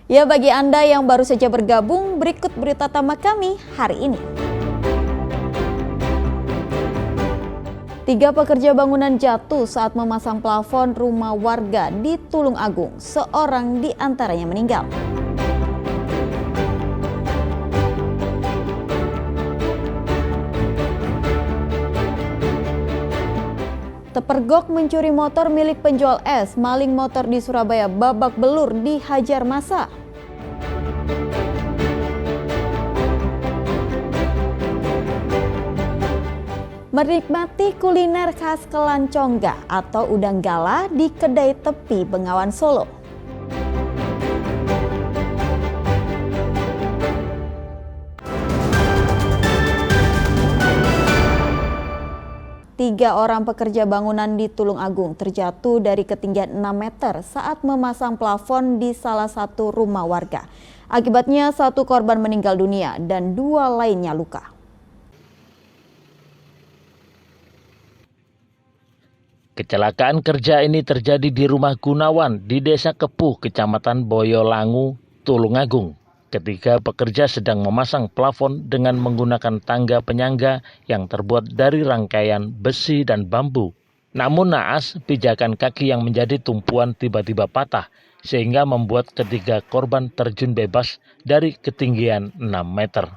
Ya, bagi Anda yang baru saja bergabung, berikut berita utama kami hari ini. 3 pekerja bangunan jatuh saat memasang plafon rumah warga di Tulung Agung. Seorang di antaranya meninggal. Terpergok mencuri motor milik penjual es, maling motor di Surabaya babak belur dihajar massa. Menikmati kuliner khas Kelancongga atau udang galah di kedai tepi Bengawan Solo. Tiga orang pekerja bangunan di Tulung Agung terjatuh dari ketinggian 6 meter saat memasang plafon di salah satu rumah warga. Akibatnya 1 korban meninggal dunia dan 2 lainnya luka. Kecelakaan kerja ini terjadi di rumah Gunawan di Desa Kepuh, Kecamatan Boyolangu, Tulung Agung. Ketika pekerja sedang memasang plafon dengan menggunakan tangga penyangga yang terbuat dari rangkaian besi dan bambu. Namun naas, pijakan kaki yang menjadi tumpuan tiba-tiba patah sehingga membuat ketiga korban terjun bebas dari ketinggian 6 meter.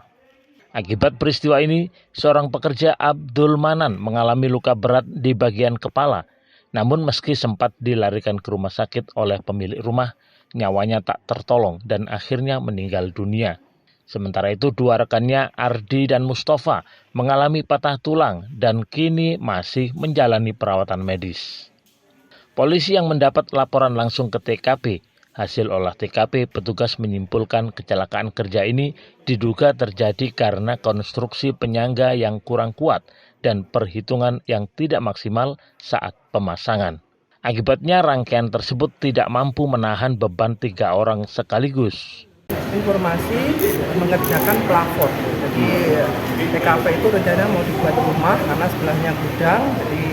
Akibat peristiwa ini, seorang pekerja Abdul Manan mengalami luka berat di bagian kepala. Namun meski sempat dilarikan ke rumah sakit oleh pemilik rumah, nyawanya tak tertolong dan akhirnya meninggal dunia. Sementara itu 2 rekannya Ardi dan Mustafa mengalami patah tulang dan kini masih menjalani perawatan medis. Polisi yang mendapat laporan langsung ke TKP. Hasil olah TKP, petugas menyimpulkan kecelakaan kerja ini diduga terjadi karena konstruksi penyangga yang kurang kuat dan perhitungan yang tidak maksimal saat pemasangan. Akibatnya rangkaian tersebut tidak mampu menahan beban 3 orang sekaligus. Informasi mengerjakan plafon. Jadi TKP itu rencana mau dibuat rumah karena sebelahnya gudang. Jadi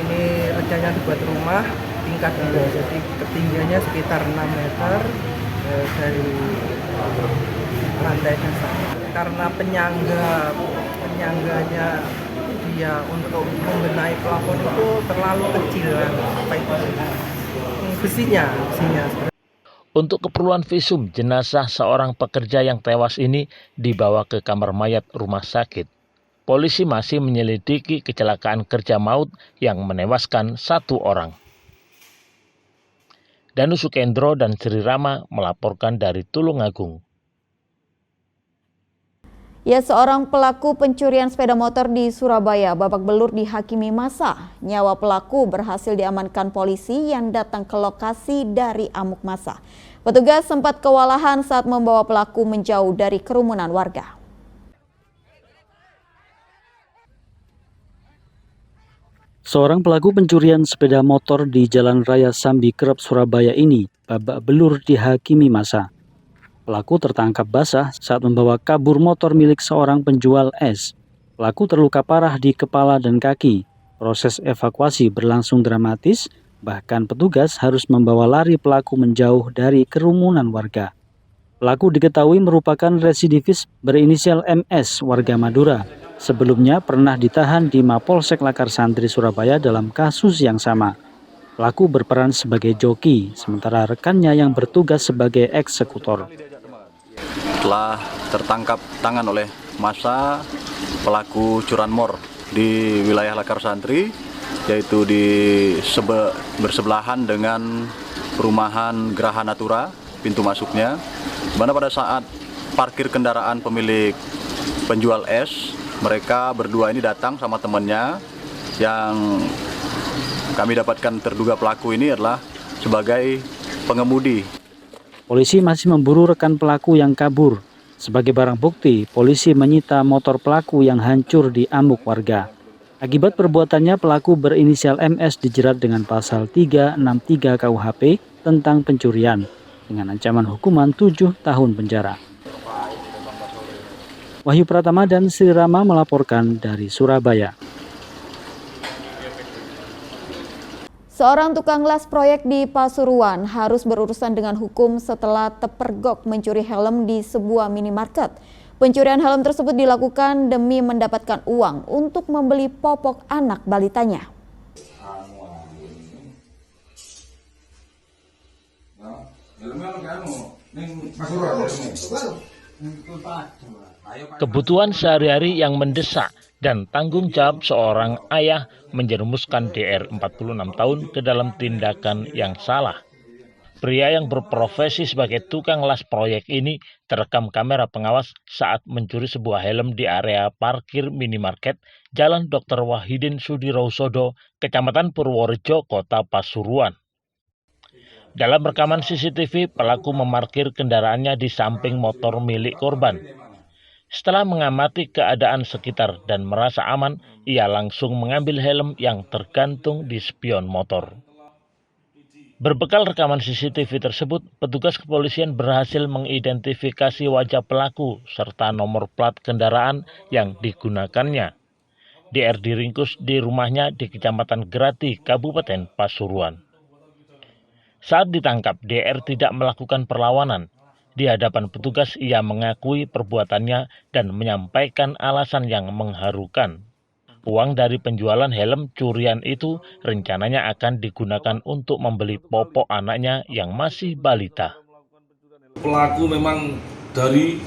ini rencananya dibuat rumah tingkat 2. Jadi ketinggiannya sekitar 6 meter dari lantai dasar. Karena penyangganya dia untuk membenahi plafon itu terlalu kecil, besinya. Untuk keperluan visum, jenazah seorang pekerja yang tewas ini dibawa ke kamar mayat rumah sakit. Polisi masih menyelidiki kecelakaan kerja maut yang menewaskan 1 orang. Danu Sukendro dan Sri Rama melaporkan dari Tulung Agung. Ya, seorang pelaku pencurian sepeda motor di Surabaya babak belur dihakimi massa. Nyawa pelaku berhasil diamankan polisi yang datang ke lokasi dari amuk massa. Petugas sempat kewalahan saat membawa pelaku menjauh dari kerumunan warga. Seorang pelaku pencurian sepeda motor di Jalan Raya Sambi Kerep, Surabaya ini babak belur dihakimi massa. Pelaku tertangkap basah saat membawa kabur motor milik seorang penjual es. Pelaku terluka parah di kepala dan kaki. Proses evakuasi berlangsung dramatis, bahkan petugas harus membawa lari pelaku menjauh dari kerumunan warga. Pelaku diketahui merupakan residivis berinisial MS warga Madura. Sebelumnya pernah ditahan di Mapolsek Lakar Santri Surabaya dalam kasus yang sama. Pelaku berperan sebagai joki, sementara rekannya yang bertugas sebagai eksekutor. Telah tertangkap tangan oleh massa pelaku curanmor di wilayah Lakar Santri, yaitu bersebelahan dengan perumahan Geraha Natura, pintu masuknya, di mana pada saat parkir kendaraan pemilik penjual es, mereka berdua ini datang sama temannya yang kami dapatkan terduga pelaku ini adalah sebagai pengemudi. Polisi masih memburu rekan pelaku yang kabur. Sebagai barang bukti, polisi menyita motor pelaku yang hancur di amuk warga. Akibat perbuatannya, pelaku berinisial MS dijerat dengan pasal 363 KUHP tentang pencurian dengan ancaman hukuman 7 tahun penjara. Wahyu Pratama dan Sri Rama melaporkan dari Surabaya. Seorang tukang las proyek di Pasuruan harus berurusan dengan hukum setelah terpergok mencuri helm di sebuah minimarket. Pencurian helm tersebut dilakukan demi mendapatkan uang untuk membeli popok anak balitanya. Kebutuhan sehari-hari yang mendesak dan tanggung jawab seorang ayah menjerumuskan DR 46 tahun ke dalam tindakan yang salah. Pria yang berprofesi sebagai tukang las proyek ini terekam kamera pengawas saat mencuri sebuah helm di area parkir minimarket Jalan Dr. Wahidin Sudirohusodo, Kecamatan Purworejo, Kota Pasuruan. Dalam rekaman CCTV, pelaku memarkir kendaraannya di samping motor milik korban. Setelah mengamati keadaan sekitar dan merasa aman, ia langsung mengambil helm yang tergantung di spion motor. Berbekal rekaman CCTV tersebut, petugas kepolisian berhasil mengidentifikasi wajah pelaku serta nomor plat kendaraan yang digunakannya. DR diringkus di rumahnya di Kecamatan Grati, Kabupaten Pasuruan. Saat ditangkap, DR tidak melakukan perlawanan. Di hadapan petugas, ia mengakui perbuatannya dan menyampaikan alasan yang mengharukan. Uang dari penjualan helm curian itu rencananya akan digunakan untuk membeli popok anaknya yang masih balita. Pelaku memang dari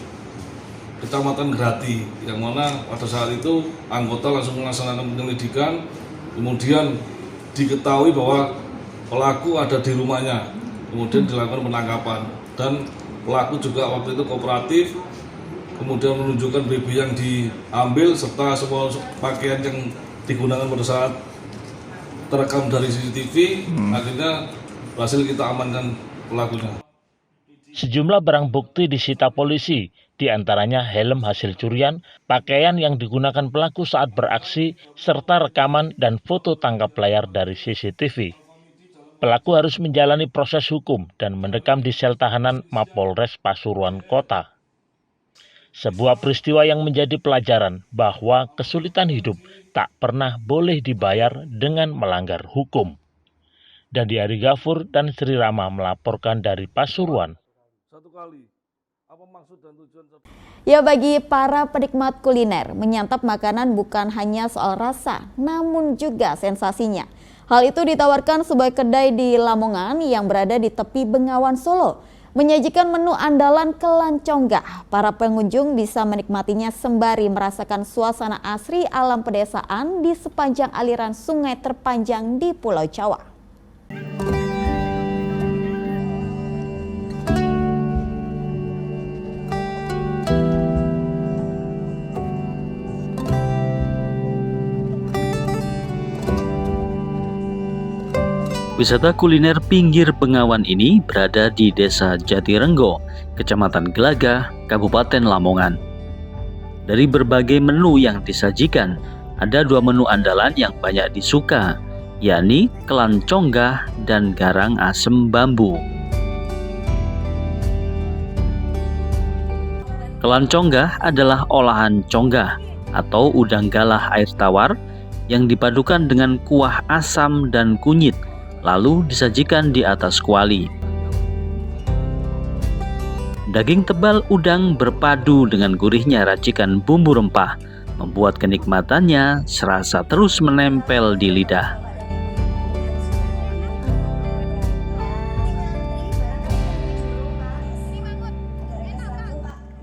Kecamatan Grati, yang mana pada saat itu anggota langsung melaksanakan penyelidikan, kemudian diketahui bahwa pelaku ada di rumahnya, kemudian dilakukan penangkapan, dan pelaku juga waktu itu kooperatif, kemudian menunjukkan BB yang diambil serta semua pakaian yang digunakan pada saat terekam dari CCTV. Akhirnya berhasil kita amankan pelakunya. Sejumlah barang bukti disita polisi, diantaranya helm hasil curian, pakaian yang digunakan pelaku saat beraksi, serta rekaman dan foto tangkap layar dari CCTV. Pelaku harus menjalani proses hukum dan mendekam di sel tahanan Mapolres Pasuruan Kota. Sebuah peristiwa yang menjadi pelajaran bahwa kesulitan hidup tak pernah boleh dibayar dengan melanggar hukum. Dandi Ari Gafur dan Sri Rama melaporkan dari Pasuruan. Ya, bagi para penikmat kuliner, menyantap makanan bukan hanya soal rasa, namun juga sensasinya. Hal itu ditawarkan sebuah kedai di Lamongan yang berada di tepi Bengawan Solo. Menyajikan menu andalan kelan conggah, para pengunjung bisa menikmatinya sembari merasakan suasana asri alam pedesaan di sepanjang aliran sungai terpanjang di Pulau Jawa. Wisata kuliner pinggir Bengawan ini berada di Desa Jatirenggo, Kecamatan Gelagah, Kabupaten Lamongan. Dari berbagai menu yang disajikan, ada 2 menu andalan yang banyak disuka, yakni kelan conggah dan garang asem bambu. Kelan conggah adalah olahan conggah atau udang galah air tawar yang dipadukan dengan kuah asam dan kunyit, lalu disajikan di atas kuali. Daging tebal udang berpadu dengan gurihnya racikan bumbu rempah, membuat kenikmatannya serasa terus menempel di lidah.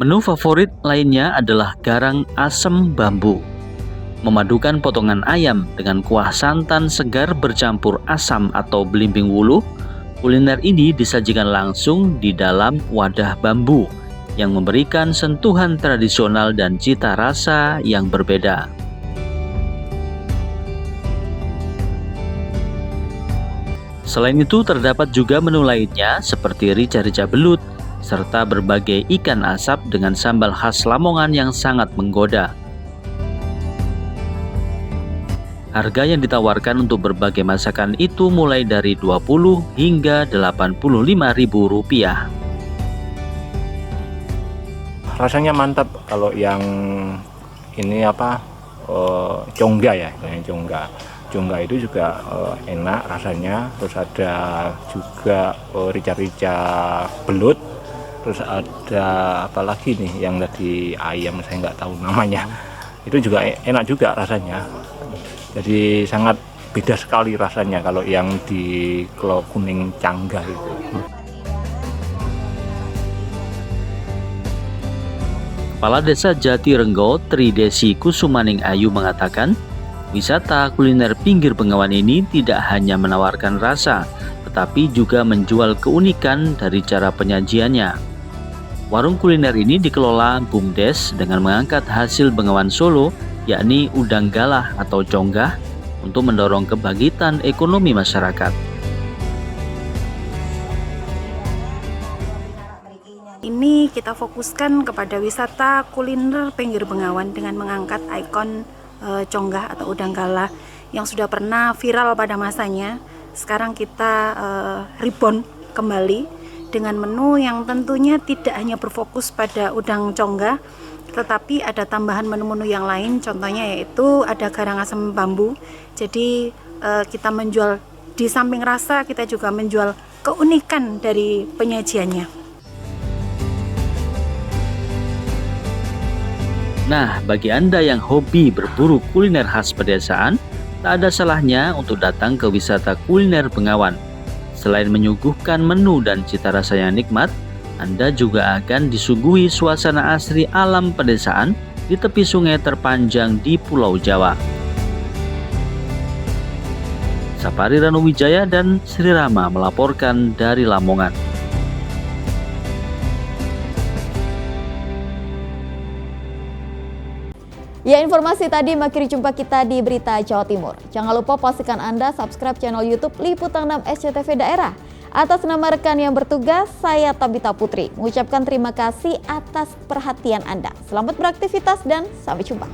Menu favorit lainnya adalah garang asem bambu. Memadukan potongan ayam dengan kuah santan segar bercampur asam atau belimbing wuluh, kuliner ini disajikan langsung di dalam wadah bambu yang memberikan sentuhan tradisional dan cita rasa yang berbeda. Selain itu terdapat juga menu lainnya seperti rica-rica belut serta berbagai ikan asap dengan sambal khas Lamongan yang sangat menggoda. Harga yang ditawarkan untuk berbagai masakan itu mulai dari Rp20 hingga Rp85.000. Rasanya mantap kalau yang ini conggah ya, congga itu juga enak rasanya. Terus ada juga rica-rica belut. Terus ada apa lagi nih yang tadi ayam, saya nggak tahu namanya. Itu juga enak juga rasanya. Jadi sangat beda sekali rasanya kalau yang di Klo Kuning Cangga itu. Kepala Desa Jatirenggo, Tridesi Kusumaning Ayu mengatakan, wisata kuliner pinggir Bengawan ini tidak hanya menawarkan rasa, tetapi juga menjual keunikan dari cara penyajiannya. Warung kuliner ini dikelola BUMDes dengan mengangkat hasil Bengawan Solo, yakni udang galah atau conggah, untuk mendorong kebangkitan ekonomi masyarakat. Ini kita fokuskan kepada wisata kuliner pinggir Bengawan dengan mengangkat ikon conggah atau udang galah yang sudah pernah viral pada masanya. Sekarang kita reborn kembali dengan menu yang tentunya tidak hanya berfokus pada udang conggah, tetapi ada tambahan menu-menu yang lain, contohnya yaitu ada garang asam bambu. Jadi kita menjual, di samping rasa kita juga menjual keunikan dari penyajiannya. Nah, bagi Anda yang hobi berburu kuliner khas pedesaan, tak ada salahnya untuk datang ke wisata kuliner Bengawan. Selain menyuguhkan menu dan cita rasa yang nikmat, Anda juga akan disuguhi suasana asri alam pedesaan di tepi sungai terpanjang di Pulau Jawa. Sapari Ranuwijaya dan Sri Rama melaporkan dari Lamongan. Ya, informasi tadi mengakhiri jumpa kita di Berita Jawa Timur. Jangan lupa pastikan Anda subscribe channel YouTube Liputan 6 SCTV Daerah. Atas nama rekan yang bertugas, saya Tabita Putri mengucapkan terima kasih atas perhatian Anda. Selamat beraktivitas dan sampai jumpa.